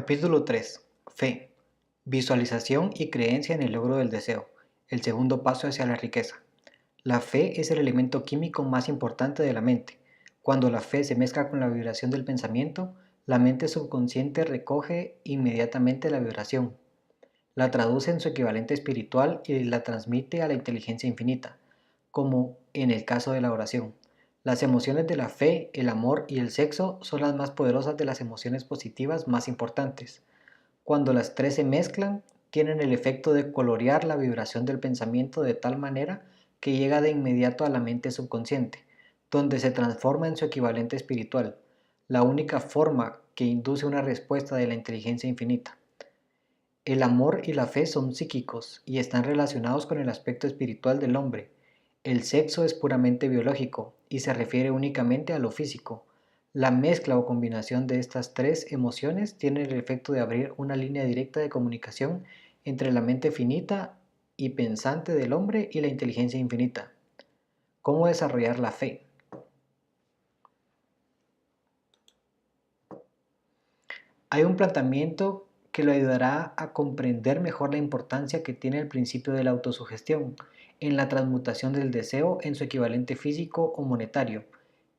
Capítulo 3. Fe. Visualización y creencia en el logro del deseo. El segundo paso hacia la riqueza. La fe es el elemento químico más importante de la mente. Cuando la fe se mezcla con la vibración del pensamiento, la mente subconsciente recoge inmediatamente la vibración, la traduce en su equivalente espiritual y la transmite a la inteligencia infinita, como en el caso de la oración. Las emociones de la fe, el amor y el sexo son las más poderosas de las emociones positivas más importantes. Cuando las tres se mezclan, tienen el efecto de colorear la vibración del pensamiento de tal manera que llega de inmediato a la mente subconsciente, donde se transforma en su equivalente espiritual, la única forma que induce una respuesta de la inteligencia infinita. El amor y la fe son psíquicos y están relacionados con el aspecto espiritual del hombre. El sexo es puramente biológico y se refiere únicamente a lo físico. La mezcla o combinación de estas tres emociones tiene el efecto de abrir una línea directa de comunicación entre la mente finita y pensante del hombre y la inteligencia infinita. ¿Cómo desarrollar la fe? Hay un planteamiento que lo ayudará a comprender mejor la importancia que tiene el principio de la autosugestión en la transmutación del deseo en su equivalente físico o monetario,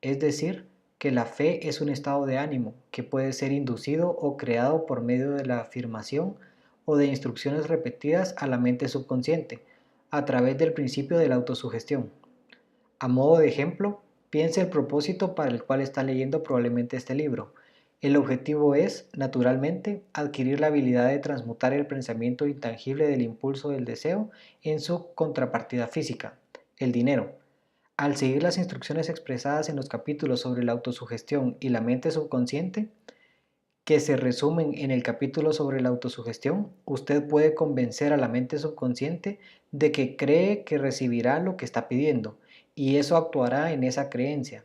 es decir, que la fe es un estado de ánimo que puede ser inducido o creado por medio de la afirmación o de instrucciones repetidas a la mente subconsciente a través del principio de la autosugestión. A modo de ejemplo, piense el propósito para el cual está leyendo probablemente este libro. El objetivo es, naturalmente, adquirir la habilidad de transmutar el pensamiento intangible del impulso del deseo en su contrapartida física, el dinero. Al seguir las instrucciones expresadas en los capítulos sobre la autosugestión y la mente subconsciente, que se resumen en el capítulo sobre la autosugestión, usted puede convencer a la mente subconsciente de que cree que recibirá lo que está pidiendo, y eso actuará en esa creencia,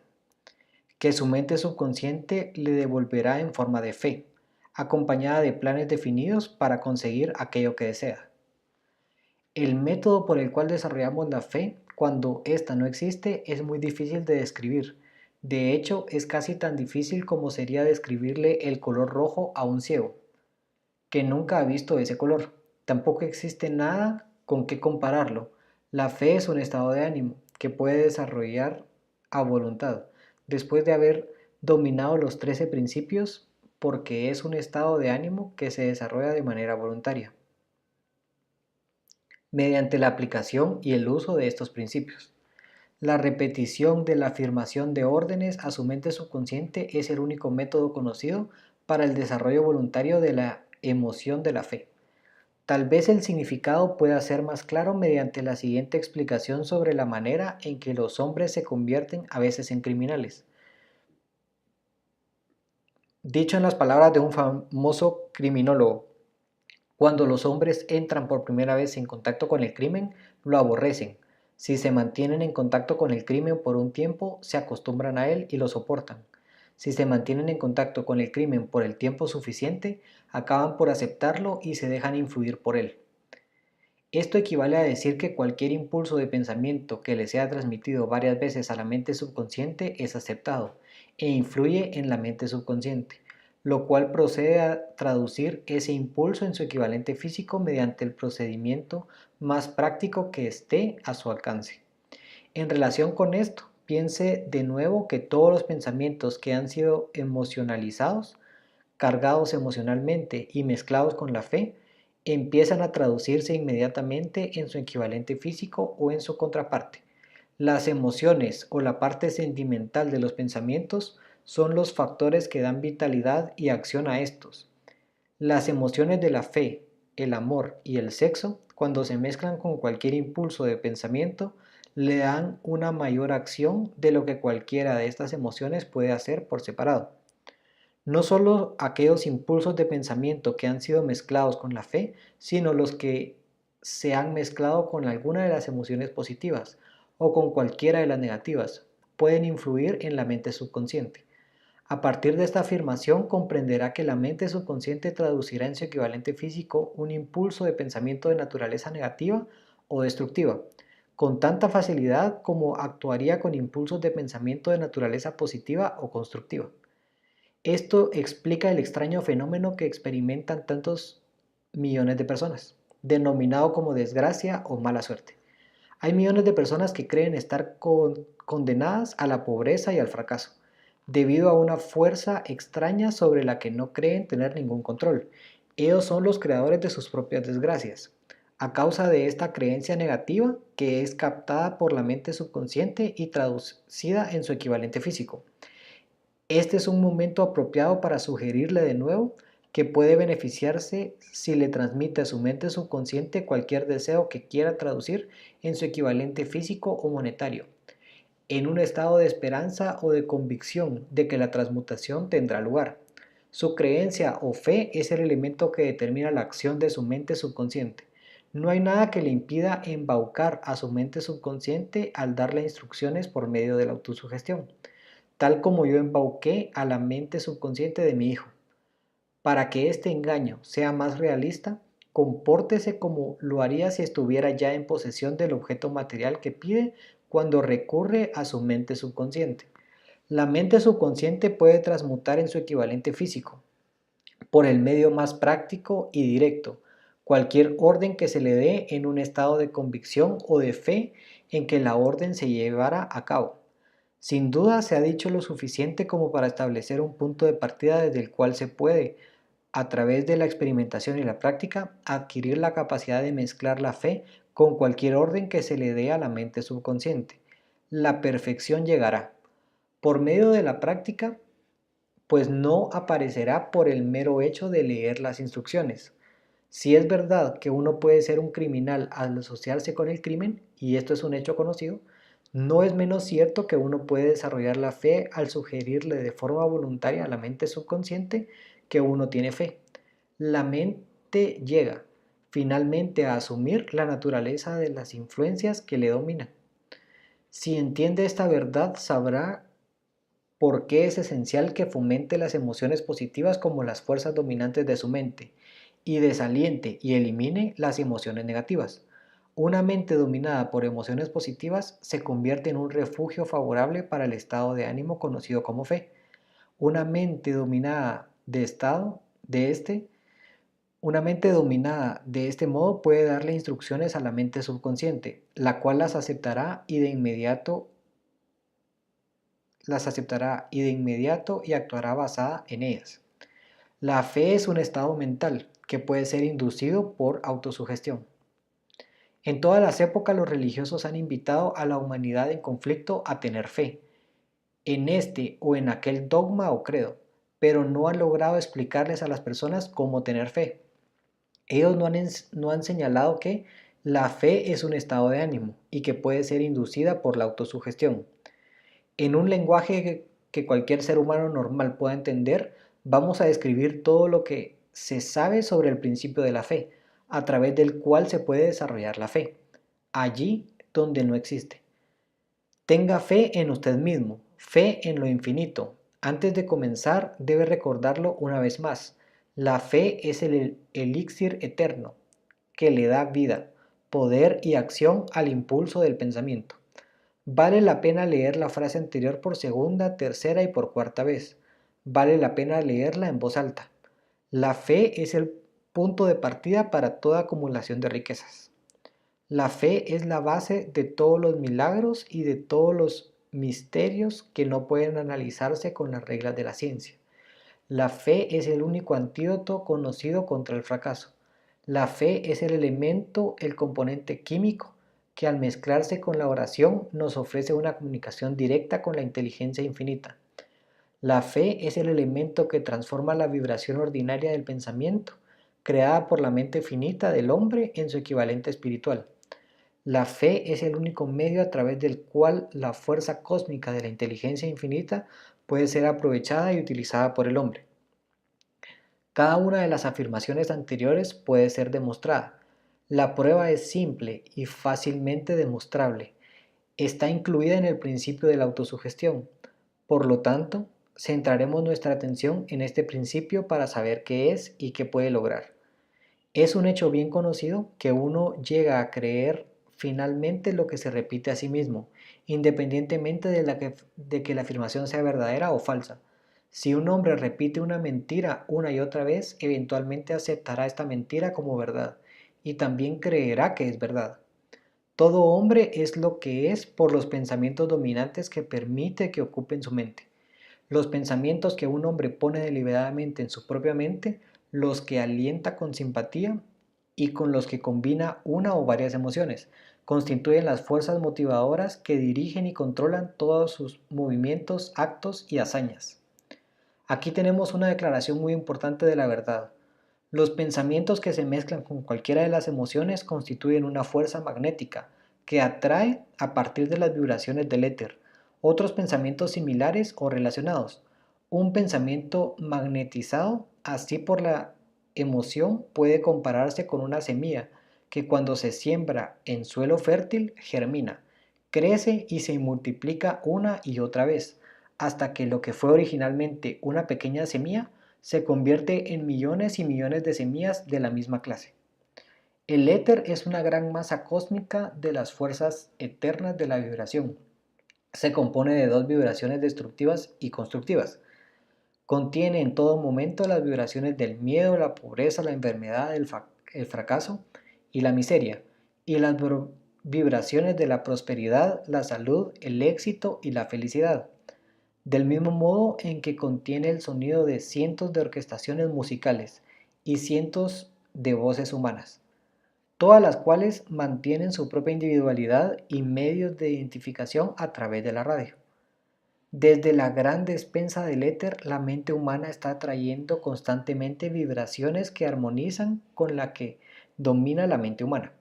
que su mente subconsciente le devolverá en forma de fe, acompañada de planes definidos para conseguir aquello que desea. El método por el cual desarrollamos la fe cuando ésta no existe es muy difícil de describir. De hecho, es casi tan difícil como sería describirle el color rojo a un ciego, que nunca ha visto ese color. Tampoco existe nada con qué compararlo. La fe es un estado de ánimo que puede desarrollar a voluntad, después de haber dominado los 13 principios, porque es un estado de ánimo que se desarrolla de manera voluntaria mediante la aplicación y el uso de estos principios. La repetición de la afirmación de órdenes a su mente subconsciente es el único método conocido para el desarrollo voluntario de la emoción de la fe. Tal vez el significado pueda ser más claro mediante la siguiente explicación sobre la manera en que los hombres se convierten a veces en criminales. Dicho en las palabras de un famoso criminólogo, cuando los hombres entran por primera vez en contacto con el crimen, lo aborrecen. Si se mantienen en contacto con el crimen por un tiempo, se acostumbran a él y lo soportan. Si se mantienen en contacto con el crimen por el tiempo suficiente, acaban por aceptarlo y se dejan influir por él. Esto equivale a decir que cualquier impulso de pensamiento que le sea transmitido varias veces a la mente subconsciente es aceptado e influye en la mente subconsciente, lo cual procede a traducir ese impulso en su equivalente físico mediante el procedimiento más práctico que esté a su alcance. En relación con esto, piense de nuevo que todos los pensamientos que han sido emocionalizados, cargados emocionalmente y mezclados con la fe, empiezan a traducirse inmediatamente en su equivalente físico o en su contraparte. Las emociones o la parte sentimental de los pensamientos son los factores que dan vitalidad y acción a estos. Las emociones de la fe, el amor y el sexo, cuando se mezclan con cualquier impulso de pensamiento, le dan una mayor acción de lo que cualquiera de estas emociones puede hacer por separado. No solo aquellos impulsos de pensamiento que han sido mezclados con la fe, sino los que se han mezclado con alguna de las emociones positivas o con cualquiera de las negativas, pueden influir en la mente subconsciente. A partir de esta afirmación comprenderá que la mente subconsciente traducirá en su equivalente físico un impulso de pensamiento de naturaleza negativa o destructiva, con tanta facilidad como actuaría con impulsos de pensamiento de naturaleza positiva o constructiva. Esto explica el extraño fenómeno que experimentan tantos millones de personas, denominado como desgracia o mala suerte. Hay millones de personas que creen estar condenadas a la pobreza y al fracaso, debido a una fuerza extraña sobre la que no creen tener ningún control. Ellos son los creadores de sus propias desgracias, a causa de esta creencia negativa que es captada por la mente subconsciente y traducida en su equivalente físico. Este es un momento apropiado para sugerirle de nuevo que puede beneficiarse si le transmite a su mente subconsciente cualquier deseo que quiera traducir en su equivalente físico o monetario, en un estado de esperanza o de convicción de que la transmutación tendrá lugar. Su creencia o fe es el elemento que determina la acción de su mente subconsciente. No hay nada que le impida embaucar a su mente subconsciente al darle instrucciones por medio de la autosugestión, tal como yo embauqué a la mente subconsciente de mi hijo. Para que este engaño sea más realista, compórtese como lo haría si estuviera ya en posesión del objeto material que pide cuando recurre a su mente subconsciente. La mente subconsciente puede transmutar en su equivalente físico, por el medio más práctico y directo, cualquier orden que se le dé en un estado de convicción o de fe en que la orden se llevará a cabo. Sin duda se ha dicho lo suficiente como para establecer un punto de partida desde el cual se puede, a través de la experimentación y la práctica, adquirir la capacidad de mezclar la fe con cualquier orden que se le dé a la mente subconsciente. La perfección llegará. Por medio de la práctica, pues no aparecerá por el mero hecho de leer las instrucciones. Si es verdad que uno puede ser un criminal al asociarse con el crimen, y esto es un hecho conocido, no es menos cierto que uno puede desarrollar la fe al sugerirle de forma voluntaria a la mente subconsciente que uno tiene fe. La mente llega finalmente a asumir la naturaleza de las influencias que le dominan. Si entiende esta verdad, sabrá por qué es esencial que fomente las emociones positivas como las fuerzas dominantes de su mente y desaliente y elimine las emociones negativas. Una mente dominada por emociones positivas se convierte en un refugio favorable para el estado de ánimo conocido como fe. Una mente dominada una mente dominada de este modo puede darle instrucciones a la mente subconsciente, la cual las aceptará y actuará basada en ellas. La fe es un estado mental que puede ser inducido por autosugestión. En todas las épocas los religiosos han invitado a la humanidad en conflicto a tener fe, en este o en aquel dogma o credo, pero no han logrado explicarles a las personas cómo tener fe. Ellos no han señalado que la fe es un estado de ánimo y que puede ser inducida por la autosugestión. En un lenguaje que cualquier ser humano normal pueda entender, vamos a describir todo lo que se sabe sobre el principio de la fe, a través del cual se puede desarrollar la fe, allí donde no existe. Tenga fe en usted mismo, fe en lo infinito. Antes de comenzar, debe recordarlo una vez más. La fe es el elixir eterno que le da vida, poder y acción al impulso del pensamiento. Vale la pena leer la frase anterior por segunda, tercera y por cuarta vez. Vale la pena leerla en voz alta. La fe es el punto de partida para toda acumulación de riquezas. La fe es la base de todos los milagros y de todos los misterios que no pueden analizarse con las reglas de la ciencia. La fe es el único antídoto conocido contra el fracaso. La fe es el elemento, el componente químico, que al mezclarse con la oración nos ofrece una comunicación directa con la inteligencia infinita. La fe es el elemento que transforma la vibración ordinaria del pensamiento, creada por la mente finita del hombre en su equivalente espiritual. La fe es el único medio a través del cual la fuerza cósmica de la inteligencia infinita puede ser aprovechada y utilizada por el hombre. Cada una de las afirmaciones anteriores puede ser demostrada. La prueba es simple y fácilmente demostrable. Está incluida en el principio de la autosugestión. Por lo tanto, centraremos nuestra atención en este principio para saber qué es y qué puede lograr. Es un hecho bien conocido que uno llega a creer finalmente lo que se repite a sí mismo, independientemente de que la afirmación sea verdadera o falsa. Si un hombre repite una mentira una y otra vez, eventualmente aceptará esta mentira como verdad y también creerá que es verdad. Todo hombre es lo que es por los pensamientos dominantes que permite que ocupen su mente. Los pensamientos que un hombre pone deliberadamente en su propia mente, los que alienta con simpatía y con los que combina una o varias emociones, constituyen las fuerzas motivadoras que dirigen y controlan todos sus movimientos, actos y hazañas. Aquí tenemos una declaración muy importante de la verdad. Los pensamientos que se mezclan con cualquiera de las emociones constituyen una fuerza magnética que atrae a partir de las vibraciones del éter otros pensamientos similares o relacionados. Un pensamiento magnetizado así por la emoción puede compararse con una semilla que cuando se siembra en suelo fértil germina, crece y se multiplica una y otra vez, hasta que lo que fue originalmente una pequeña semilla se convierte en millones y millones de semillas de la misma clase. El éter es una gran masa cósmica de las fuerzas eternas de la vibración. Se compone de dos vibraciones destructivas y constructivas. Contiene en todo momento las vibraciones del miedo, la pobreza, la enfermedad, el fracaso y la miseria, y las vibraciones de la prosperidad, la salud, el éxito y la felicidad. Del mismo modo en que contiene el sonido de cientos de orquestaciones musicales y cientos de voces humanas, todas las cuales mantienen su propia individualidad y medios de identificación a través de la radio. Desde la gran despensa del éter, la mente humana está atrayendo constantemente vibraciones que armonizan con la que domina la mente humana.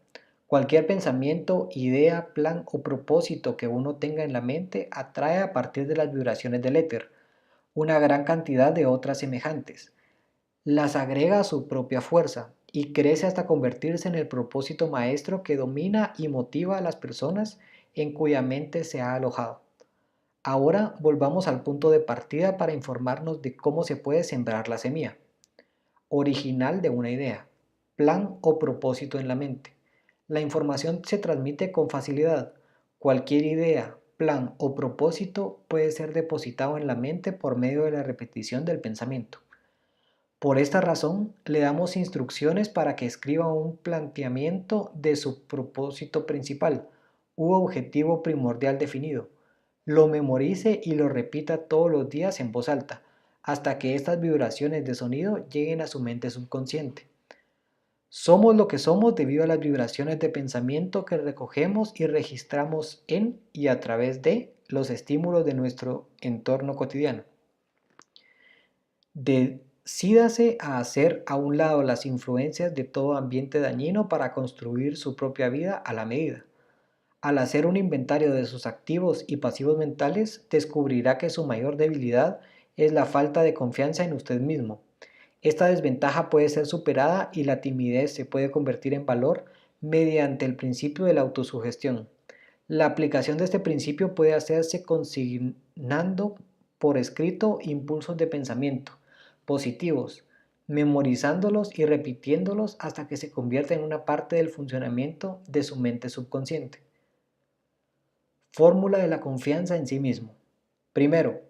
Cualquier pensamiento, idea, plan o propósito que uno tenga en la mente atrae a partir de las vibraciones del éter una gran cantidad de otras semejantes. Las agrega a su propia fuerza y crece hasta convertirse en el propósito maestro que domina y motiva a las personas en cuya mente se ha alojado. Ahora volvamos al punto de partida para informarnos de cómo se puede sembrar la semilla original de una idea, plan o propósito en la mente. La información se transmite con facilidad. Cualquier idea, plan o propósito puede ser depositado en la mente por medio de la repetición del pensamiento. Por esta razón, le damos instrucciones para que escriba un planteamiento de su propósito principal u objetivo primordial definido. Lo memorice y lo repita todos los días en voz alta, hasta que estas vibraciones de sonido lleguen a su mente subconsciente. Somos lo que somos debido a las vibraciones de pensamiento que recogemos y registramos en y a través de los estímulos de nuestro entorno cotidiano. Decídase a hacer a un lado las influencias de todo ambiente dañino para construir su propia vida a la medida. Al hacer un inventario de sus activos y pasivos mentales, descubrirá que su mayor debilidad es la falta de confianza en usted mismo. Esta desventaja puede ser superada y la timidez se puede convertir en valor mediante el principio de la autosugestión. La aplicación de este principio puede hacerse consignando por escrito impulsos de pensamiento positivos, memorizándolos y repitiéndolos hasta que se convierta en una parte del funcionamiento de su mente subconsciente. Fórmula de la confianza en sí mismo. Primero,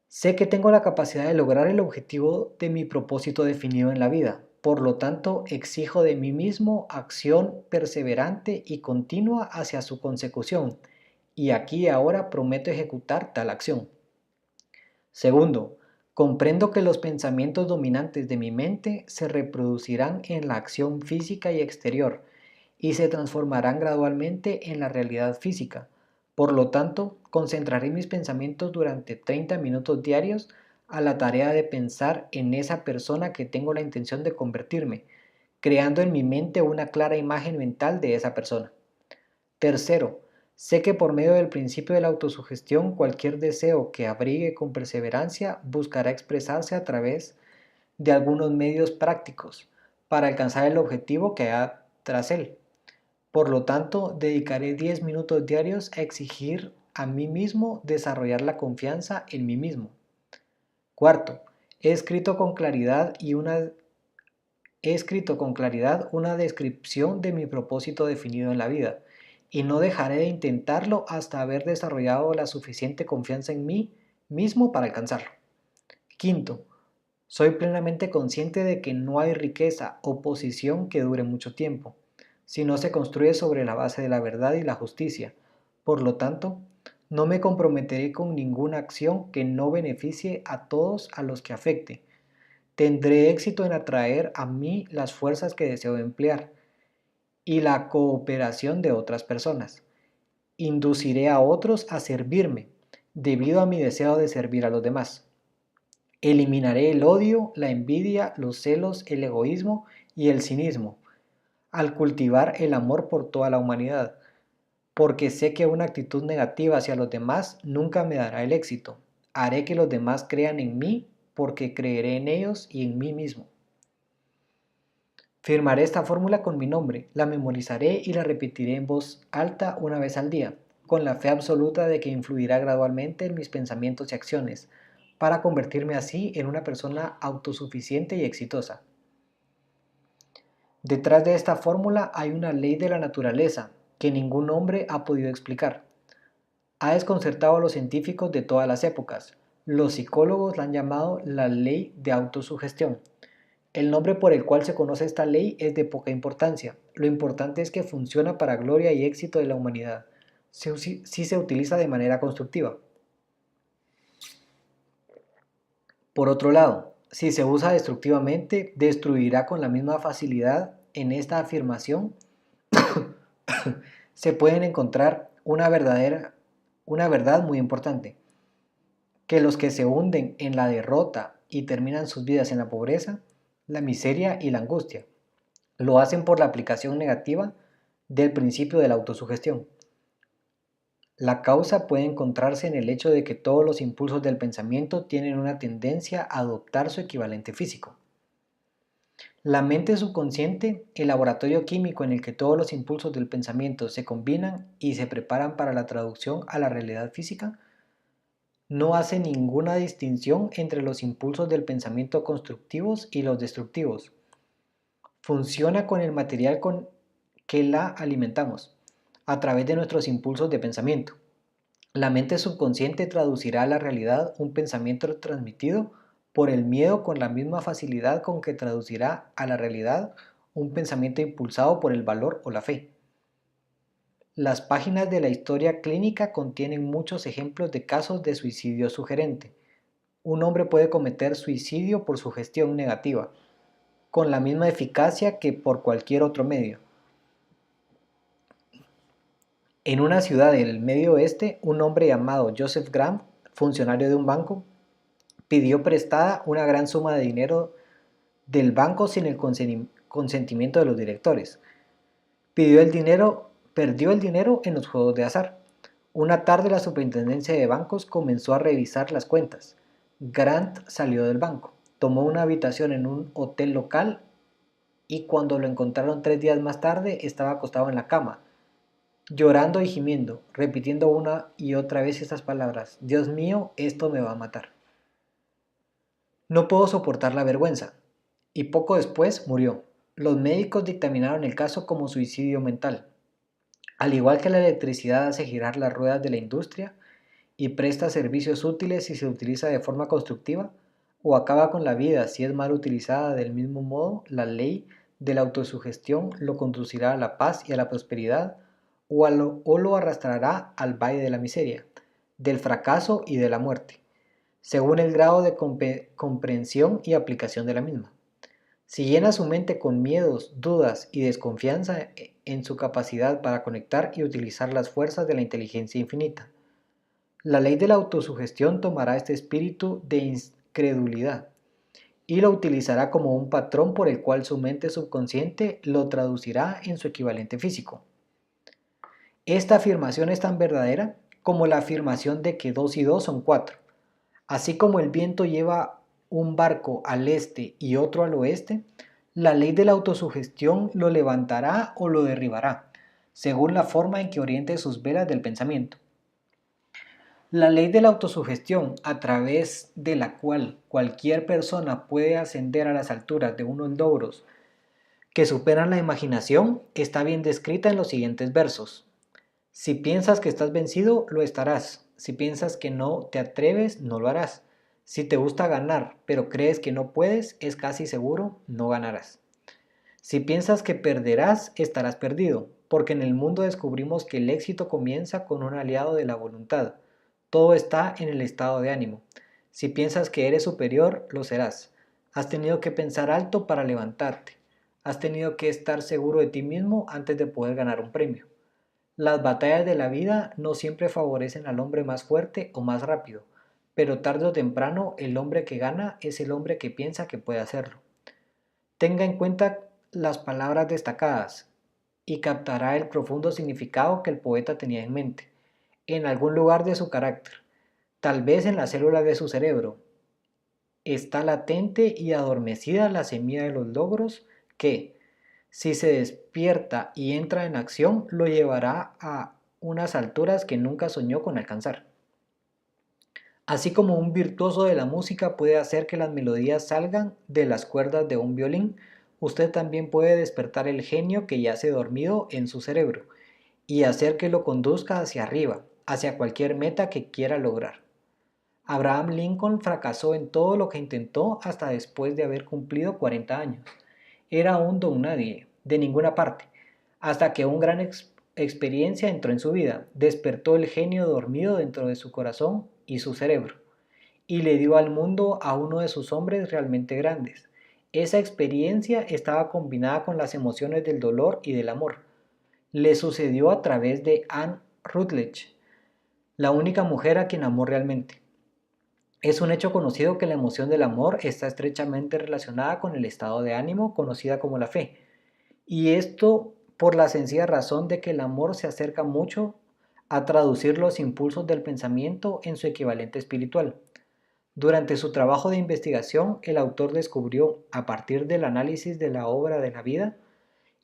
sé que tengo la capacidad de lograr el objetivo de mi propósito definido en la vida. Por lo tanto, exijo de mí mismo acción perseverante y continua hacia su consecución. Y aquí y ahora prometo ejecutar tal acción. Segundo, comprendo que los pensamientos dominantes de mi mente se reproducirán en la acción física y exterior y se transformarán gradualmente en la realidad física. Por lo tanto, concentraré mis pensamientos durante 30 minutos diarios a la tarea de pensar en esa persona que tengo la intención de convertirme, creando en mi mente una clara imagen mental de esa persona. Tercero, sé que por medio del principio de la autosugestión, cualquier deseo que abrigue con perseverancia buscará expresarse a través de algunos medios prácticos para alcanzar el objetivo que hay tras él. Por lo tanto, dedicaré 10 minutos diarios a exigir a mí mismo desarrollar la confianza en mí mismo. Cuarto, he escrito con claridad una descripción de mi propósito definido en la vida y no dejaré de intentarlo hasta haber desarrollado la suficiente confianza en mí mismo para alcanzarlo. Quinto, soy plenamente consciente de que no hay riqueza o posición que dure mucho tiempo, si no se construye sobre la base de la verdad y la justicia. Por lo tanto, no me comprometeré con ninguna acción que no beneficie a todos a los que afecte. Tendré éxito en atraer a mí las fuerzas que deseo emplear y la cooperación de otras personas. Induciré a otros a servirme, debido a mi deseo de servir a los demás. Eliminaré el odio, la envidia, los celos, el egoísmo y el cinismo, al cultivar el amor por toda la humanidad, porque sé que una actitud negativa hacia los demás nunca me dará el éxito. Haré que los demás crean en mí porque creeré en ellos y en mí mismo. Firmaré esta fórmula con mi nombre, la memorizaré y la repetiré en voz alta una vez al día, con la fe absoluta de que influirá gradualmente en mis pensamientos y acciones, para convertirme así en una persona autosuficiente y exitosa. Detrás de esta fórmula hay una ley de la naturaleza que ningún hombre ha podido explicar. Ha desconcertado a los científicos de todas las épocas. Los psicólogos la han llamado la ley de autosugestión. El nombre por el cual se conoce esta ley es de poca importancia. Lo importante es que funciona para gloria y éxito de la humanidad, si se utiliza de manera constructiva. Por otro lado, si se usa destructivamente, destruirá con la misma facilidad. En esta afirmación se pueden encontrar una verdad muy importante, que los que se hunden en la derrota y terminan sus vidas en la pobreza, la miseria y la angustia, lo hacen por la aplicación negativa del principio de la autosugestión. La causa puede encontrarse en el hecho de que todos los impulsos del pensamiento tienen una tendencia a adoptar su equivalente físico. La mente subconsciente, el laboratorio químico en el que todos los impulsos del pensamiento se combinan y se preparan para la traducción a la realidad física, no hace ninguna distinción entre los impulsos del pensamiento constructivos y los destructivos. Funciona con el material con que la alimentamos, a través de nuestros impulsos de pensamiento. La mente subconsciente traducirá a la realidad un pensamiento transmitido por el miedo con la misma facilidad con que traducirá a la realidad un pensamiento impulsado por el valor o la fe. Las páginas de la historia clínica contienen muchos ejemplos de casos de suicidio sugerente. Un hombre puede cometer suicidio por sugestión negativa, con la misma eficacia que por cualquier otro medio. En una ciudad del Medio Oeste, un hombre llamado Joseph Graham, funcionario de un banco, pidió prestada una gran suma de dinero del banco sin el consentimiento de los directores. Perdió el dinero en los juegos de azar. Una tarde la superintendencia de bancos comenzó a revisar las cuentas. Grant salió del banco, tomó una habitación en un hotel local y cuando lo encontraron 3 días más tarde estaba acostado en la cama, llorando y gimiendo, repitiendo una y otra vez estas palabras: Dios mío, esto me va a matar. No puedo soportar la vergüenza. Y poco después murió. Los médicos dictaminaron el caso como suicidio mental. Al igual que la electricidad hace girar las ruedas de la industria y presta servicios útiles si se utiliza de forma constructiva, o acaba con la vida si es mal utilizada, del mismo modo, la ley de la autosugestión lo conducirá a la paz y a la prosperidad, o lo arrastrará al valle de la miseria, del fracaso y de la muerte, según el grado de comprensión y aplicación de la misma. Si llena su mente con miedos, dudas y desconfianza en su capacidad para conectar y utilizar las fuerzas de la inteligencia infinita, la ley de la autosugestión tomará este espíritu de incredulidad y lo utilizará como un patrón por el cual su mente subconsciente lo traducirá en su equivalente físico. Esta afirmación es tan verdadera como la afirmación de que 2 y 2 son 4. Así como el viento lleva un barco al este y otro al oeste, la ley de la autosugestión lo levantará o lo derribará, según la forma en que oriente sus velas del pensamiento. La ley de la autosugestión, a través de la cual cualquier persona puede ascender a las alturas de unos logros que superan la imaginación, está bien descrita en los siguientes versos. Si piensas que estás vencido, lo estarás. Si piensas que no te atreves, no lo harás. Si te gusta ganar, pero crees que no puedes, es casi seguro, no ganarás. Si piensas que perderás, estarás perdido, porque en el mundo descubrimos que el éxito comienza con un aliado de la voluntad. Todo está en el estado de ánimo. Si piensas que eres superior, lo serás. Has tenido que pensar alto para levantarte. Has tenido que estar seguro de ti mismo antes de poder ganar un premio. Las batallas de la vida no siempre favorecen al hombre más fuerte o más rápido, pero tarde o temprano el hombre que gana es el hombre que piensa que puede hacerlo. Tenga en cuenta las palabras destacadas y captará el profundo significado que el poeta tenía en mente, en algún lugar de su carácter, tal vez en la célula de su cerebro. Está latente y adormecida la semilla de los logros que, si se despierta y entra en acción, lo llevará a unas alturas que nunca soñó con alcanzar. Así como un virtuoso de la música puede hacer que las melodías salgan de las cuerdas de un violín, usted también puede despertar el genio que yace dormido en su cerebro y hacer que lo conduzca hacia arriba, hacia cualquier meta que quiera lograr. Abraham Lincoln fracasó en todo lo que intentó hasta después de haber cumplido 40 años. Era un don nadie, de ninguna parte, hasta que una gran experiencia entró en su vida, despertó el genio dormido dentro de su corazón y su cerebro, y le dio al mundo a uno de sus hombres realmente grandes. Esa experiencia estaba combinada con las emociones del dolor y del amor. Le sucedió a través de Anne Rutledge, la única mujer a quien amó realmente. Es un hecho conocido que la emoción del amor está estrechamente relacionada con el estado de ánimo conocida como la fe, y esto por la sencilla razón de que el amor se acerca mucho a traducir los impulsos del pensamiento en su equivalente espiritual. Durante su trabajo de investigación, el autor descubrió, a partir del análisis de la obra de la vida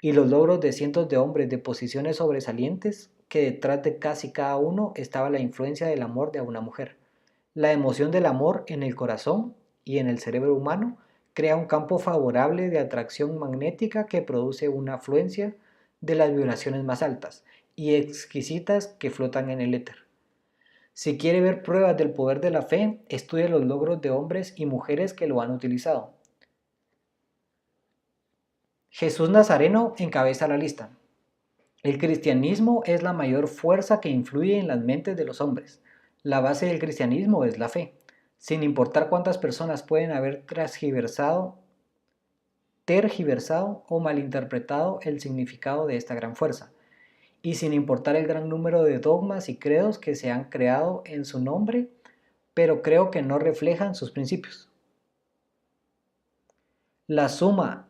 y los logros de cientos de hombres de posiciones sobresalientes, que detrás de casi cada uno estaba la influencia del amor de una mujer. La emoción del amor en el corazón y en el cerebro humano crea un campo favorable de atracción magnética que produce una afluencia de las vibraciones más altas y exquisitas que flotan en el éter. Si quiere ver pruebas del poder de la fe, estudie los logros de hombres y mujeres que lo han utilizado. Jesús Nazareno encabeza la lista. El cristianismo es la mayor fuerza que influye en las mentes de los hombres. La base del cristianismo es la fe. Sin importar cuántas personas pueden haber tergiversado o malinterpretado el significado de esta gran fuerza, y sin importar el gran número de dogmas y credos que se han creado en su nombre, pero creo que no reflejan sus principios. La suma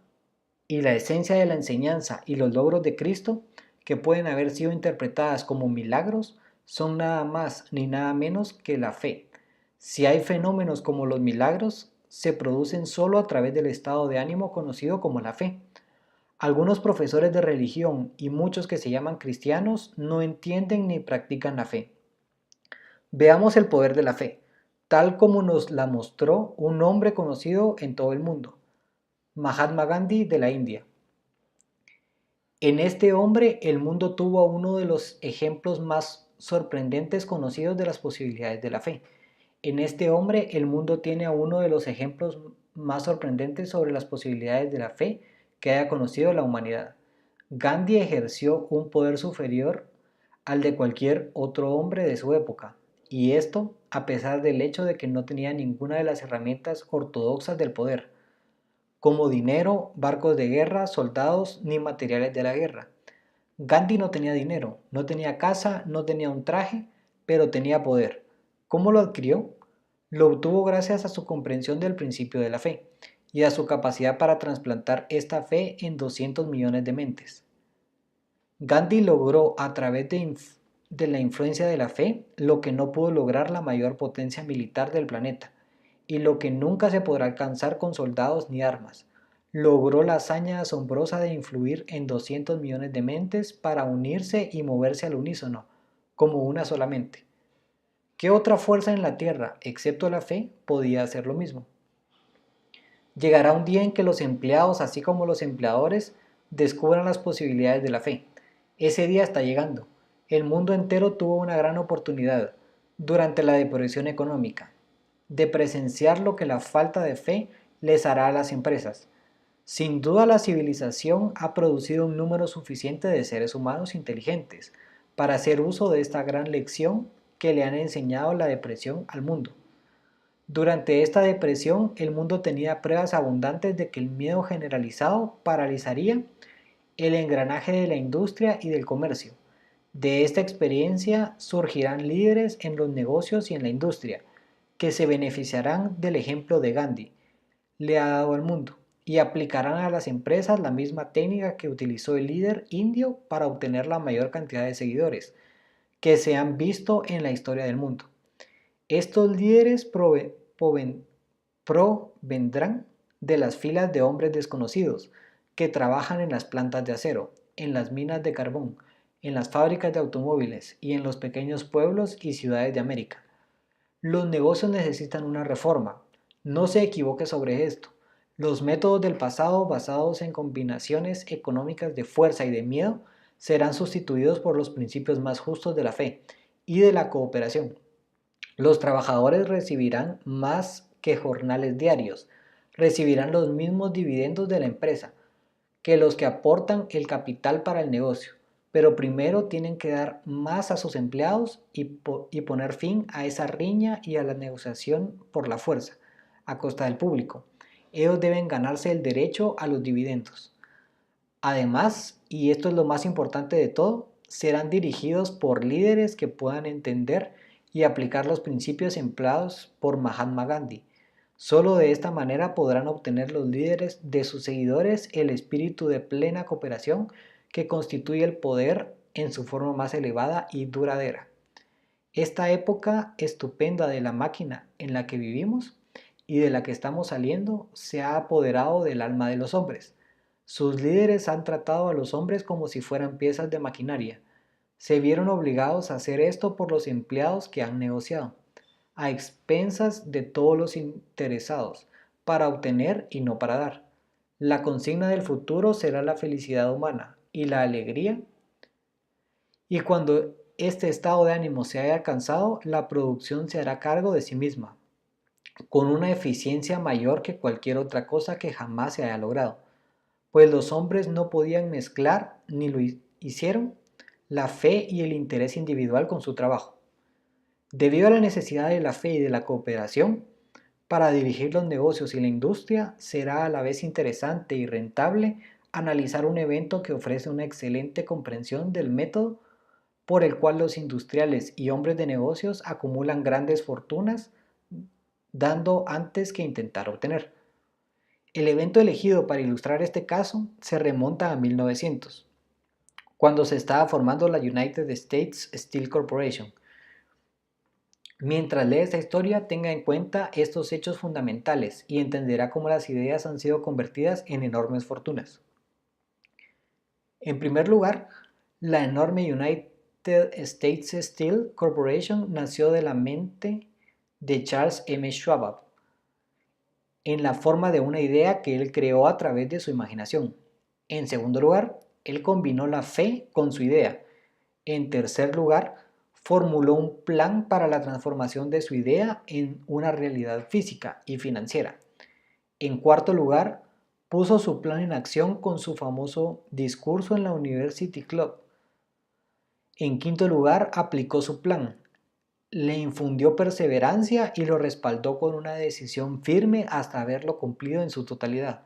y la esencia de la enseñanza y los logros de Cristo, que pueden haber sido interpretadas como milagros, son nada más ni nada menos que la fe. Si hay fenómenos como los milagros, se producen solo a través del estado de ánimo conocido como la fe. Algunos profesores de religión y muchos que se llaman cristianos no entienden ni practican la fe. Veamos el poder de la fe, tal como nos la mostró un hombre conocido en todo el mundo, Mahatma Gandhi de la India. En este hombre el mundo tuvo uno de los ejemplos más sorprendentes conocidos de las posibilidades de la fe. En este hombre el mundo tiene a uno de los ejemplos más sorprendentes sobre las posibilidades de la fe que haya conocido la humanidad. Gandhi ejerció un poder superior al de cualquier otro hombre de su época, y esto a pesar del hecho de que no tenía ninguna de las herramientas ortodoxas del poder, como dinero, barcos de guerra, soldados ni materiales de la guerra. Gandhi no tenía dinero, no tenía casa, no tenía un traje, pero tenía poder. ¿Cómo lo adquirió? Lo obtuvo gracias a su comprensión del principio de la fe y a su capacidad para trasplantar esta fe en 200 millones de mentes. Gandhi logró a través de la influencia de la fe lo que no pudo lograr la mayor potencia militar del planeta y lo que nunca se podrá alcanzar con soldados ni armas. Logró la hazaña asombrosa de influir en 200 millones de mentes para unirse y moverse al unísono, como una sola mente. ¿Qué otra fuerza en la tierra, excepto la fe, podía hacer lo mismo? Llegará un día en que los empleados, así como los empleadores, descubran las posibilidades de la fe. Ese día está llegando. El mundo entero tuvo una gran oportunidad. durante la depresión económica, de presenciar lo que la falta de fe les hará a las empresas. Sin duda la civilización ha producido un número suficiente de seres humanos inteligentes para hacer uso de esta gran lección que le han enseñado la depresión al mundo. Durante esta depresión, el mundo tenía pruebas abundantes de que el miedo generalizado paralizaría el engranaje de la industria y del comercio. De esta experiencia surgirán líderes en los negocios y en la industria, que se beneficiarán del ejemplo de Gandhi, le ha dado al mundo, y aplicarán a las empresas la misma técnica que utilizó el líder indio para obtener la mayor cantidad de seguidores que se han visto en la historia del mundo. Estos líderes provendrán de las filas de hombres desconocidos que trabajan en las plantas de acero, en las minas de carbón, en las fábricas de automóviles y en los pequeños pueblos y ciudades de América. Los negocios necesitan una reforma. No se equivoque sobre esto. Los métodos del pasado basados en combinaciones económicas de fuerza y de miedo serán sustituidos por los principios más justos de la fe y de la cooperación. Los trabajadores recibirán más que jornales diarios, recibirán los mismos dividendos de la empresa que los que aportan el capital para el negocio, pero primero tienen que dar más a sus empleados y poner fin a esa riña y a la negociación por la fuerza, a costa del público. Ellos deben ganarse el derecho a los dividendos. Además, y esto es lo más importante de todo, serán dirigidos por líderes que puedan entender y aplicar los principios empleados por Mahatma Gandhi. Solo de esta manera podrán obtener los líderes de sus seguidores el espíritu de plena cooperación que constituye el poder en su forma más elevada y duradera. Esta época estupenda de la máquina en la que vivimos y de la que estamos saliendo se ha apoderado del alma de los hombres. Sus líderes han tratado a los hombres como si fueran piezas de maquinaria. Se vieron obligados a hacer esto por los empleados que han negociado, a expensas de todos los interesados, para obtener y no para dar. La consigna del futuro será la felicidad humana y la alegría, y cuando este estado de ánimo se haya alcanzado, la producción se hará cargo de sí misma, con una eficiencia mayor que cualquier otra cosa que jamás se haya logrado, pues los hombres no podían mezclar, ni lo hicieron, la fe y el interés individual con su trabajo. Debido a la necesidad de la fe y de la cooperación, para dirigir los negocios y la industria será a la vez interesante y rentable analizar un evento que ofrece una excelente comprensión del método por el cual los industriales y hombres de negocios acumulan grandes fortunas dando antes que intentar obtener. El evento elegido para ilustrar este caso se remonta a 1900, cuando se estaba formando la United States Steel Corporation. Mientras lee esta historia, tenga en cuenta estos hechos fundamentales y entenderá cómo las ideas han sido convertidas en enormes fortunas. En primer lugar, la enorme United States Steel Corporation nació de la mente de Charles M. Schwab, en la forma de una idea que él creó a través de su imaginación. En segundo lugar, él combinó la fe con su idea. En tercer lugar, formuló un plan para la transformación de su idea en una realidad física y financiera. En cuarto lugar, puso su plan en acción con su famoso discurso en la University Club. En quinto lugar, aplicó su plan, le infundió perseverancia y lo respaldó con una decisión firme hasta haberlo cumplido en su totalidad.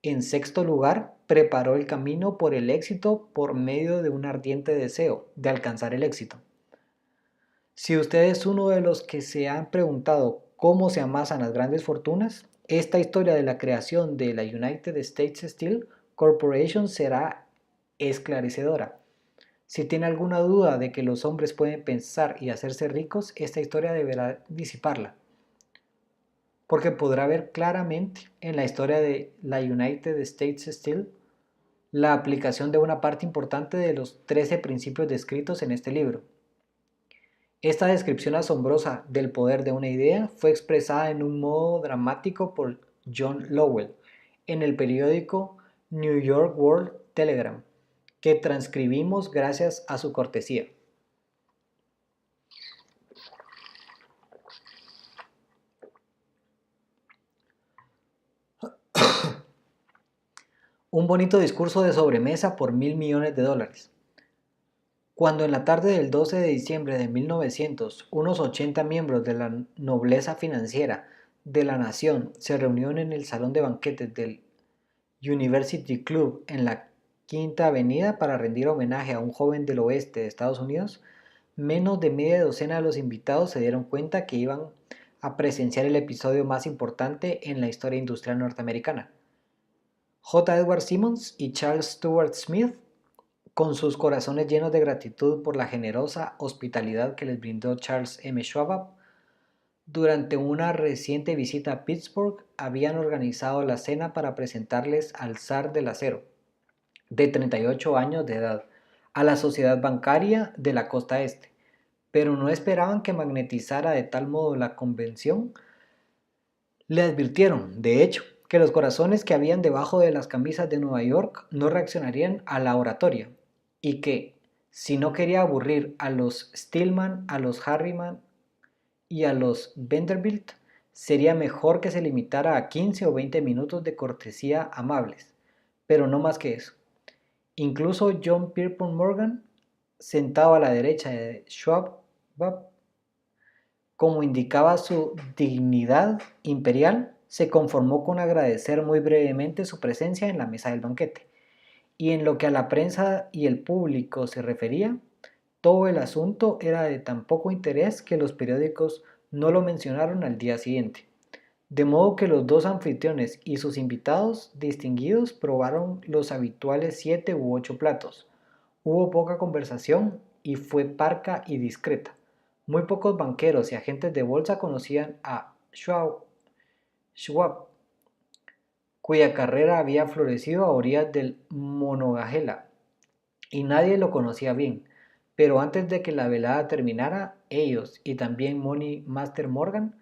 En sexto lugar, preparó el camino por el éxito por medio de un ardiente deseo de alcanzar el éxito. Si usted es uno de los que se han preguntado cómo se amasan las grandes fortunas, esta historia de la creación de la United States Steel Corporation será esclarecedora. Si tiene alguna duda de que los hombres pueden pensar y hacerse ricos, esta historia deberá disiparla, porque podrá ver claramente en la historia de la United States Steel la aplicación de una parte importante de los 13 principios descritos en este libro. Esta descripción asombrosa del poder de una idea fue expresada en un modo dramático por John Lowell en el periódico New York World Telegram, que transcribimos gracias a su cortesía. Un bonito discurso de sobremesa por $1.000 millones. Cuando en la tarde del 12 de diciembre de 1900, unos 80 miembros de la nobleza financiera de la nación se reunieron en el salón de banquetes del University Club en la Quinta Avenida para rendir homenaje a un joven del oeste de Estados Unidos, menos de media docena de los invitados se dieron cuenta que iban a presenciar el episodio más importante en la historia industrial norteamericana. J. Edward Simmons y Charles Stuart Smith, con sus corazones llenos de gratitud por la generosa hospitalidad que les brindó Charles M. Schwab, durante una reciente visita a Pittsburgh, habían organizado la cena para presentarles al zar del acero, de 38 años de edad, a la sociedad bancaria de la costa este, pero no esperaban que magnetizara de tal modo la convención. Le advirtieron, de hecho, que los corazones que habían debajo de las camisas de Nueva York no reaccionarían a la oratoria, y que, si no quería aburrir a los Stillman, a los Harriman y a los Vanderbilt, sería mejor que se limitara a 15 o 20 minutos de cortesía amables, pero no más que eso. Incluso John Pierpont Morgan, sentado a la derecha de Schwab, como indicaba su dignidad imperial, se conformó con agradecer muy brevemente su presencia en la mesa del banquete. Y en lo que a la prensa y el público se refería, todo el asunto era de tan poco interés que los periódicos no lo mencionaron al día siguiente. De modo que los dos anfitriones y sus invitados distinguidos probaron los habituales 7 u 8 platos. Hubo poca conversación y fue parca y discreta. Muy pocos banqueros y agentes de bolsa conocían a Schwab, cuya carrera había florecido a orillas del Monongahela, y nadie lo conocía bien. Pero antes de que la velada terminara, ellos y también Money Master Morgan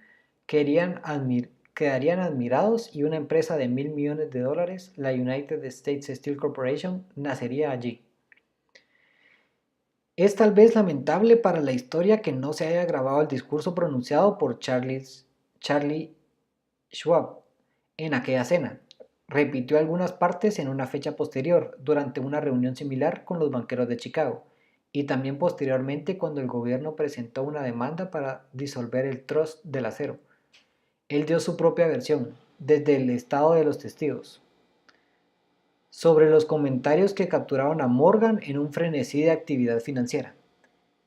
quedarían admirados y una empresa de $1.000 millones, la United States Steel Corporation, nacería allí. Es tal vez lamentable para la historia que no se haya grabado el discurso pronunciado por Charlie Schwab en aquella cena. Repitió algunas partes en una fecha posterior, durante una reunión similar con los banqueros de Chicago, y también posteriormente cuando el gobierno presentó una demanda para disolver el Trust del Acero. Él dio su propia versión, desde el estado de los testigos, sobre los comentarios que capturaron a Morgan en un frenesí de actividad financiera.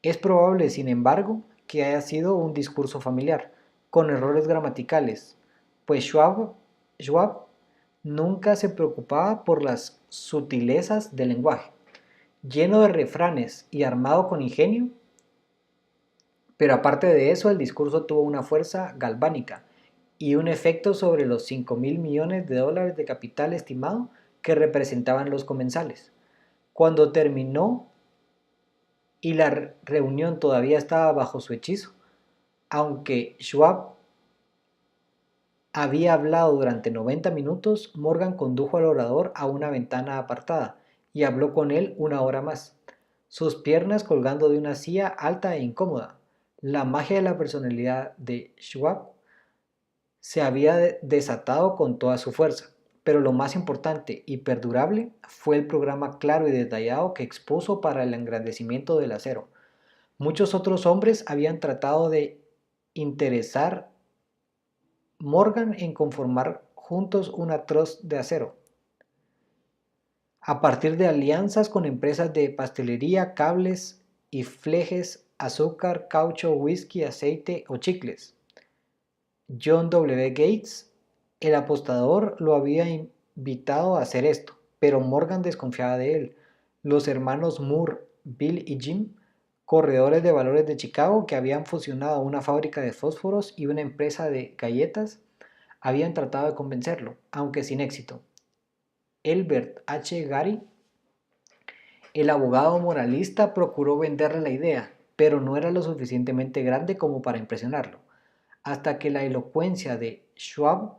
Es probable, sin embargo, que haya sido un discurso familiar, con errores gramaticales, pues Schwab nunca se preocupaba por las sutilezas del lenguaje. Lleno de refranes y armado con ingenio, pero aparte de eso el discurso tuvo una fuerza galvánica y un efecto sobre los $5.000 millones de capital estimado que representaban los comensales. Cuando terminó y la reunión todavía estaba bajo su hechizo, aunque Schwab había hablado durante 90 minutos, Morgan condujo al orador a una ventana apartada y habló con él una hora más, sus piernas colgando de una silla alta e incómoda. La magia de la personalidad de Schwab se había desatado con toda su fuerza, pero lo más importante y perdurable fue el programa claro y detallado que expuso para el engrandecimiento del acero. Muchos otros hombres habían tratado de interesar Morgan en conformar juntos una trust de acero, a partir de alianzas con empresas de pastelería, cables y flejes, azúcar, caucho, whisky, aceite o chicles. John W. Gates, el apostador, lo había invitado a hacer esto, pero Morgan desconfiaba de él. Los hermanos Moore, Bill y Jim, corredores de valores de Chicago que habían fusionado una fábrica de fósforos y una empresa de galletas, habían tratado de convencerlo, aunque sin éxito. Elbert H. Gary, el abogado moralista, procuró venderle la idea, pero no era lo suficientemente grande como para impresionarlo, hasta que la elocuencia de Schwab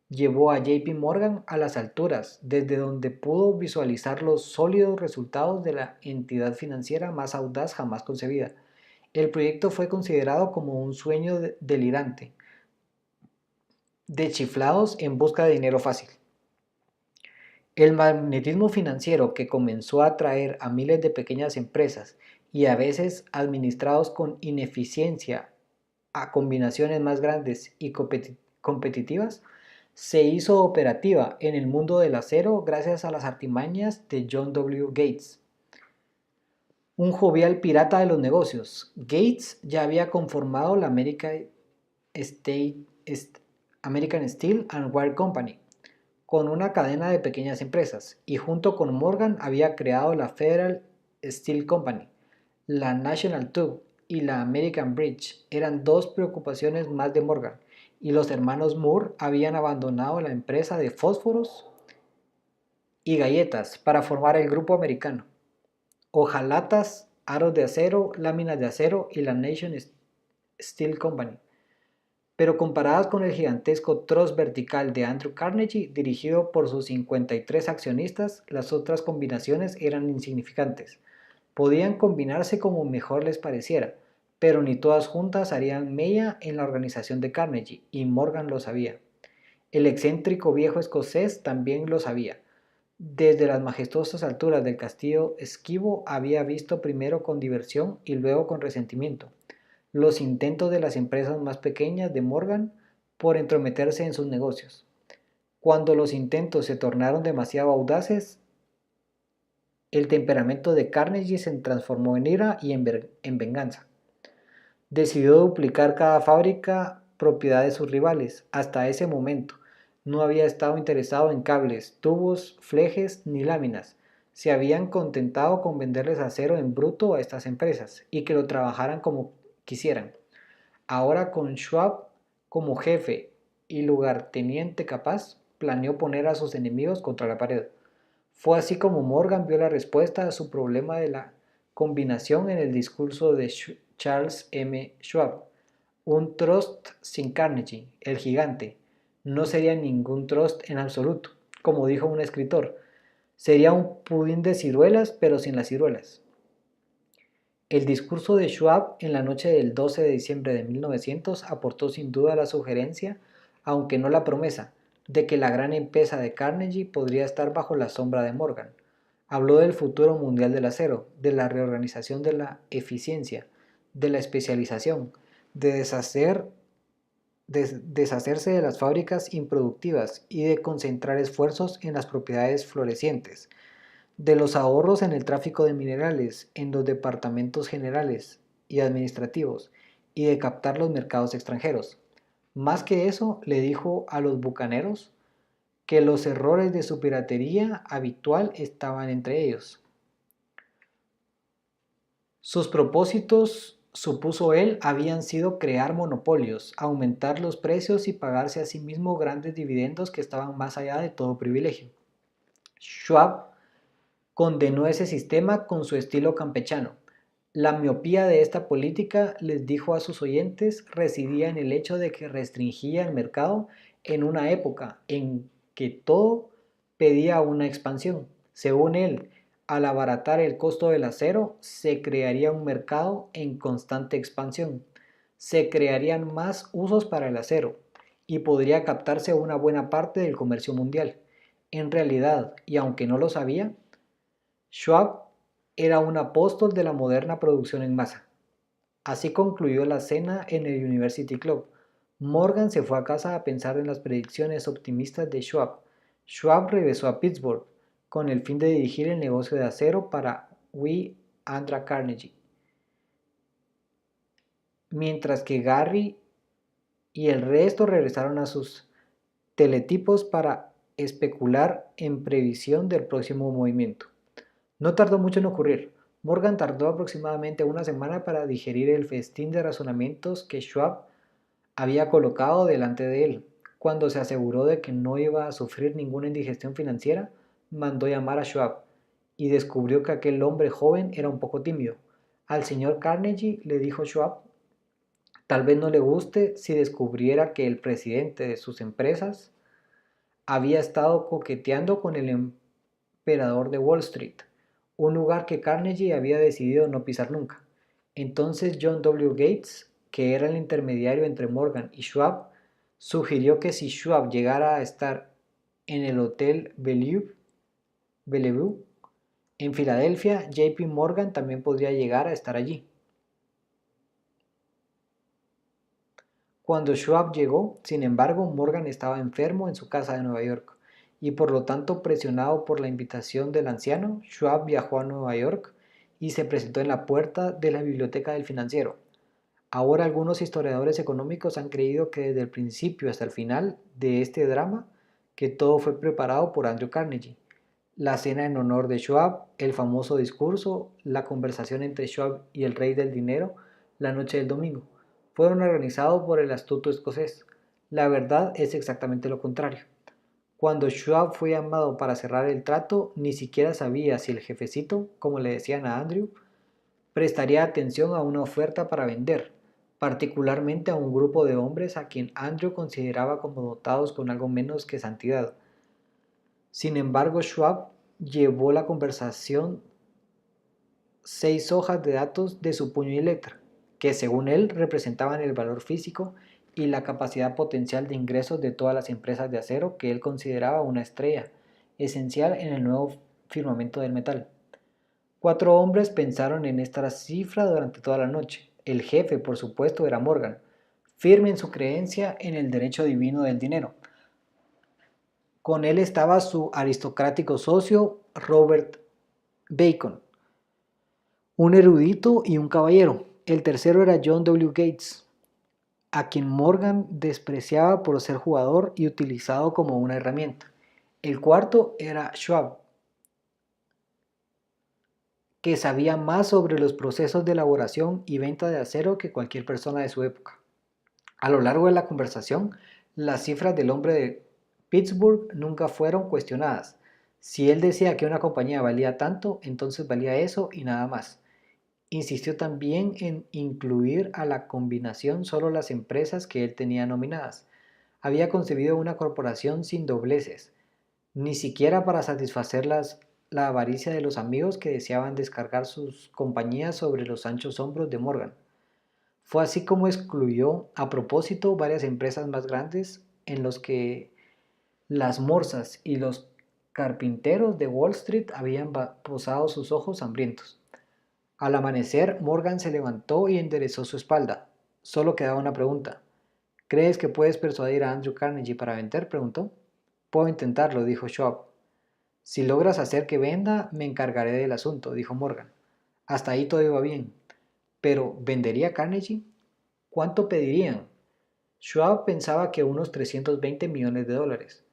llevó a JP Morgan a las alturas, desde donde pudo visualizar los sólidos resultados de la entidad financiera más audaz jamás concebida. El proyecto fue considerado como un sueño delirante, de chiflados en busca de dinero fácil. El magnetismo financiero que comenzó a atraer a miles de pequeñas empresas y a veces administrados con ineficiencia a combinaciones más grandes y competitivas, se hizo operativa en el mundo del acero gracias a las artimañas de John W. Gates, un jovial pirata de los negocios. Gates ya había conformado la American Steel and Wire Company con una cadena de pequeñas empresas y junto con Morgan había creado la Federal Steel Company, la National Tube y la American Bridge. Eran dos preocupaciones más de Morgan, y los hermanos Moore habían abandonado la empresa de fósforos y galletas para formar el grupo americano. Hojalatas, aros de acero, láminas de acero y la National Steel Company. Pero comparadas con el gigantesco Trust vertical de Andrew Carnegie, dirigido por sus 53 accionistas, las otras combinaciones eran insignificantes. Podían combinarse como mejor les pareciera, pero ni todas juntas harían mella en la organización de Carnegie, y Morgan lo sabía. El excéntrico viejo escocés también lo sabía. Desde las majestuosas alturas del castillo esquivo había visto primero con diversión y luego con resentimiento los intentos de las empresas más pequeñas de Morgan por entrometerse en sus negocios. Cuando los intentos se tornaron demasiado audaces, el temperamento de Carnegie se transformó en ira y en venganza. Decidió duplicar cada fábrica propiedad de sus rivales. Hasta ese momento no había estado interesado en cables, tubos, flejes ni láminas. Se habían contentado con venderles acero en bruto a estas empresas y que lo trabajaran como quisieran. Ahora, con Schwab como jefe y lugarteniente capaz, planeó poner a sus enemigos contra la pared. Fue así como Morgan vio la respuesta a su problema de la combinación en el discurso de Charles M. Schwab. Un trust sin Carnegie, el gigante, no sería ningún trust en absoluto. Como dijo un escritor, sería un pudín de ciruelas, pero sin las ciruelas. El discurso de Schwab en la noche del 12 de diciembre de 1900 aportó sin duda la sugerencia, aunque no la promesa, de que la gran empresa de Carnegie podría estar bajo la sombra de Morgan. Habló del futuro mundial del acero, de la reorganización de la eficiencia, de la especialización, de deshacerse de las fábricas improductivas y de concentrar esfuerzos en las propiedades florecientes, de los ahorros en el tráfico de minerales, en los departamentos generales y administrativos, y de captar los mercados extranjeros. Más que eso, le dijo a los bucaneros que los errores de su piratería habitual estaban entre ellos. Sus propósitos, supuso él, habían sido crear monopolios, aumentar los precios y pagarse a sí mismo grandes dividendos que estaban más allá de todo privilegio. Schwab condenó ese sistema con su estilo campechano. La miopía de esta política, les dijo a sus oyentes, residía en el hecho de que restringía el mercado en una época en que todo pedía una expansión. Según él, al abaratar el costo del acero, se crearía un mercado en constante expansión. Se crearían más usos para el acero y podría captarse una buena parte del comercio mundial. En realidad, y aunque no lo sabía, Schwab era un apóstol de la moderna producción en masa. Así concluyó la cena en el University Club. Morgan se fue a casa a pensar en las predicciones optimistas de Schwab. Schwab regresó a Pittsburgh con el fin de dirigir el negocio de acero para Andrew Carnegie, mientras que Gary y el resto regresaron a sus teletipos para especular en previsión del próximo movimiento. No tardó mucho en ocurrir. Morgan tardó aproximadamente una semana para digerir el festín de razonamientos que Schwab había colocado delante de él. Cuando se aseguró de que no iba a sufrir ninguna indigestión financiera, mandó llamar a Schwab y descubrió que aquel hombre joven era un poco tímido. Al señor Carnegie, le dijo Schwab, tal vez no le guste si descubriera que el presidente de sus empresas había estado coqueteando con el emperador de Wall Street, un lugar que Carnegie había decidido no pisar nunca. Entonces John W. Gates, que era el intermediario entre Morgan y Schwab, sugirió que si Schwab llegara a estar en el Hotel Bellevue, Bellevue. En Filadelfia, JP Morgan también podría llegar a estar allí. Cuando Schwab llegó, sin embargo, Morgan estaba enfermo en su casa de Nueva York, y por lo tanto presionado por la invitación del anciano, Schwab viajó a Nueva York y se presentó en la puerta de la biblioteca del financiero. Ahora algunos historiadores económicos han creído que desde el principio hasta el final de este drama, que todo fue preparado por Andrew Carnegie. La cena en honor de Schwab, el famoso discurso, la conversación entre Schwab y el rey del dinero la noche del domingo, fueron organizados por el astuto escocés. La verdad es exactamente lo contrario. Cuando Schwab fue llamado para cerrar el trato, ni siquiera sabía si el jefecito, como le decían a Andrew, prestaría atención a una oferta para vender, particularmente a un grupo de hombres a quien Andrew consideraba como dotados con algo menos que santidad. Sin embargo, Schwab llevó la conversación 6 hojas de datos de su puño y letra, que según él representaban el valor físico y la capacidad potencial de ingresos de todas las empresas de acero que él consideraba una estrella esencial en el nuevo firmamento del metal. 4 hombres pensaron en esta cifra durante toda la noche. El jefe, por supuesto, era Morgan, firme en su creencia en el derecho divino del dinero. Con él estaba su aristocrático socio, Robert Bacon, un erudito y un caballero. El tercero era John W. Gates, a quien Morgan despreciaba por ser jugador y utilizado como una herramienta. El cuarto era Schwab, que sabía más sobre los procesos de elaboración y venta de acero que cualquier persona de su época. A lo largo de la conversación, las cifras del hombre de Pittsburgh nunca fueron cuestionadas. Si él decía que una compañía valía tanto, entonces valía eso y nada más. Insistió también en incluir a la combinación solo las empresas que él tenía nominadas. Había concebido una corporación sin dobleces, ni siquiera para satisfacer la avaricia de los amigos que deseaban descargar sus compañías sobre los anchos hombros de Morgan. Fue así como excluyó a propósito varias empresas más grandes en los que las morsas y los carpinteros de Wall Street habían posado sus ojos hambrientos. Al amanecer, Morgan se levantó y enderezó su espalda. Solo quedaba una pregunta. ¿Crees que puedes persuadir a Andrew Carnegie para vender?, preguntó. Puedo intentarlo, dijo Schwab. Si logras hacer que venda, me encargaré del asunto, dijo Morgan. Hasta ahí todo iba bien. Pero, ¿vendería Carnegie? ¿Cuánto pedirían? Schwab pensaba que unos 320 millones de dólares.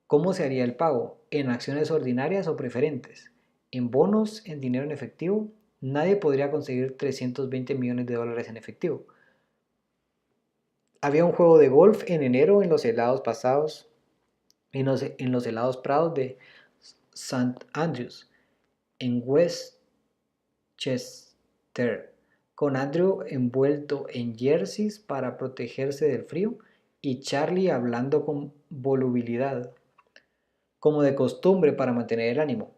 ¿Cómo se haría el pago? ¿En acciones ordinarias o preferentes? ¿En bonos? ¿En dinero en efectivo? Nadie podría conseguir 320 millones de dólares en efectivo. Había un juego de golf en enero en los helados pasados, en los helados prados de St. Andrews, en Westchester, con Andrew envuelto en jerseys para protegerse del frío y Charlie hablando con volubilidad, como de costumbre para mantener el ánimo.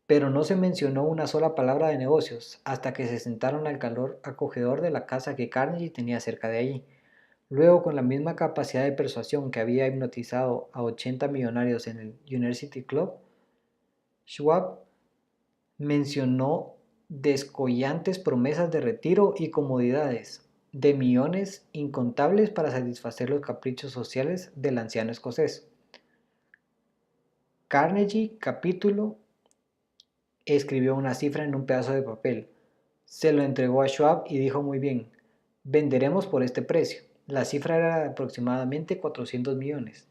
Pero no se mencionó una sola palabra de negocios hasta que se sentaron al calor acogedor de la casa que Carnegie tenía cerca de allí. Luego, con la misma capacidad de persuasión que había hipnotizado a 80 millonarios en el University Club, Schwab mencionó descollantes promesas de retiro y comodidades, de millones incontables para satisfacer los caprichos sociales del anciano escocés. Carnegie, capítulo, escribió una cifra en un pedazo de papel. Se lo entregó a Schwab y dijo muy bien, venderemos por este precio. La cifra era de aproximadamente 400 millones.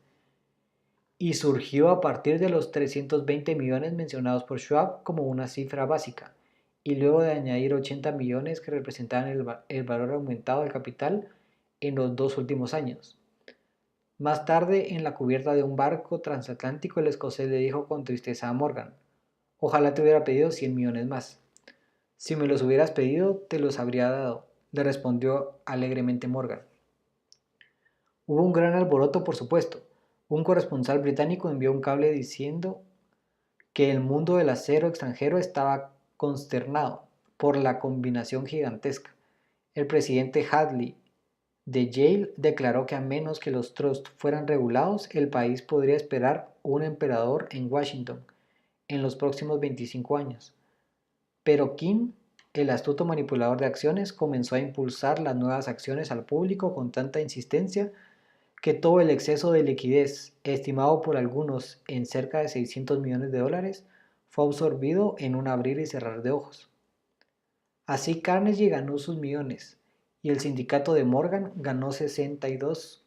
Y surgió a partir de los 320 millones mencionados por Schwab como una cifra básica, y luego de añadir 80 millones que representaban el valor aumentado del capital en los 2 últimos años. Más tarde, en la cubierta de un barco transatlántico, el escocés le dijo con tristeza a Morgan, ojalá te hubiera pedido 100 millones más. Si me los hubieras pedido, te los habría dado, le respondió alegremente Morgan. Hubo un gran alboroto, por supuesto. Un corresponsal británico envió un cable diciendo que el mundo del acero extranjero estaba consternado por la combinación gigantesca. El presidente Hadley de Yale declaró que a menos que los trusts fueran regulados, el país podría esperar un emperador en Washington. en los próximos 25 años. Pero King, el astuto manipulador de acciones, comenzó a impulsar las nuevas acciones al público con tanta insistencia que todo el exceso de liquidez, estimado por algunos en cerca de 600 millones de dólares, fue absorbido en un abrir y cerrar de ojos. Así Carnegie ganó sus millones y el sindicato de Morgan ganó 62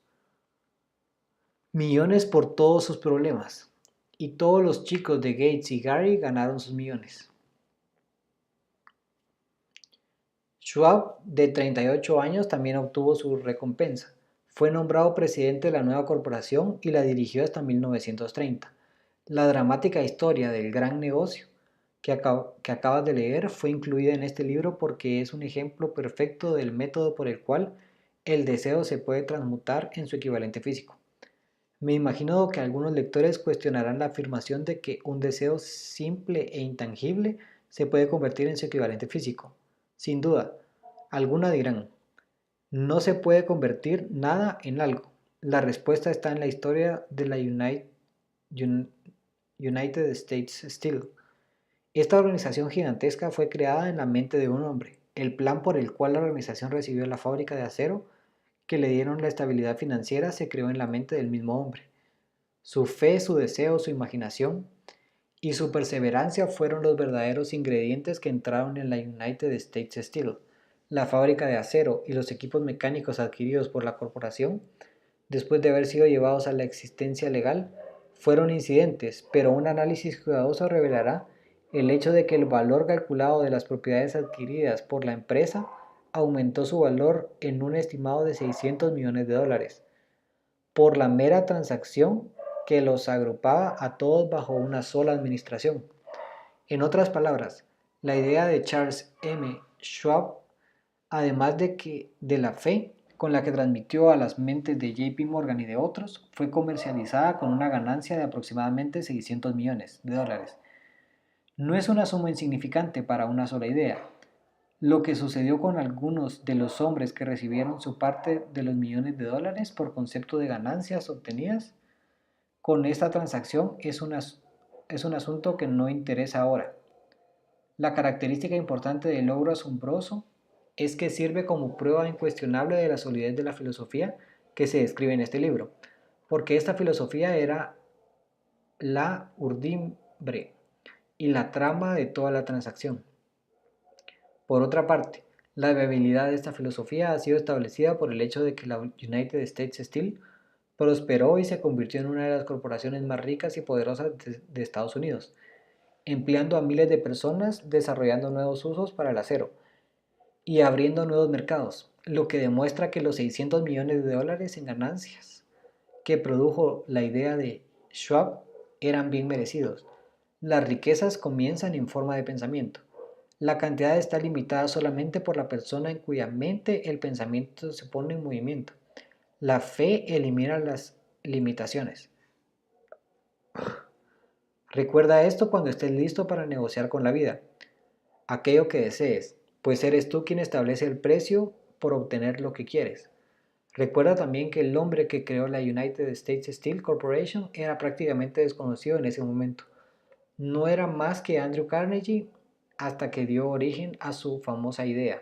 millones por todos sus problemas. Y todos los chicos de Gates y Gary ganaron sus millones. Schwab, de 38 años, también obtuvo su recompensa. Fue nombrado presidente de la nueva corporación y la dirigió hasta 1930. La dramática historia del gran negocio que acabas de leer fue incluida en este libro porque es un ejemplo perfecto del método por el cual el deseo se puede transmutar en su equivalente físico. Me imagino que algunos lectores cuestionarán la afirmación de que un deseo simple e intangible se puede convertir en su equivalente físico. Sin duda, algunos dirán, no se puede convertir nada en algo. La respuesta está en la historia de la United States Steel. Esta organización gigantesca fue creada en la mente de un hombre. El plan por el cual la organización recibió la fábrica de acero que le dieron la estabilidad financiera se creó en la mente del mismo hombre. Su fe, su deseo, su imaginación y su perseverancia fueron los verdaderos ingredientes que entraron en la United States Steel. La fábrica de acero y los equipos mecánicos adquiridos por la corporación, después de haber sido llevados a la existencia legal, fueron incidentes, pero un análisis cuidadoso revelará el hecho de que el valor calculado de las propiedades adquiridas por la empresa aumentó su valor en un estimado de 600 millones de dólares por la mera transacción que los agrupaba a todos bajo una sola administración. En otras palabras, la idea de Charles M. Schwab, además de la fe con la que transmitió a las mentes de JP Morgan y de otros, fue comercializada con una ganancia de aproximadamente 600 millones de dólares. No es una suma insignificante para una sola idea. Lo que sucedió con algunos de los hombres que recibieron su parte de los millones de dólares por concepto de ganancias obtenidas con esta transacción es un asunto que no interesa ahora. La característica importante del logro asombroso es que sirve como prueba incuestionable de la solidez de la filosofía que se describe en este libro, porque esta filosofía era la urdimbre y la trama de toda la transacción. Por otra parte, la viabilidad de esta filosofía ha sido establecida por el hecho de que la United States Steel prosperó y se convirtió en una de las corporaciones más ricas y poderosas de Estados Unidos, empleando a miles de personas, desarrollando nuevos usos para el acero y abriendo nuevos mercados, lo que demuestra que los 600 millones de dólares en ganancias que produjo la idea de Schwab eran bien merecidos. Las riquezas comienzan en forma de pensamiento. La cantidad está limitada solamente por la persona en cuya mente el pensamiento se pone en movimiento. La fe elimina las limitaciones. Recuerda esto cuando estés listo para negociar con la vida, aquello que desees, pues eres tú quien establece el precio por obtener lo que quieres. Recuerda también que el hombre que creó la United States Steel Corporation era prácticamente desconocido en ese momento. No era más que Andrew Carnegie hasta que dio origen a su famosa idea.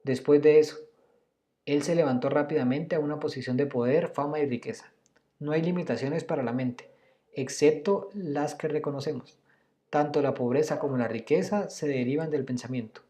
Después de eso, él se levantó rápidamente a una posición de poder, fama y riqueza. No hay limitaciones para la mente, excepto las que reconocemos. Tanto la pobreza como la riqueza se derivan del pensamiento.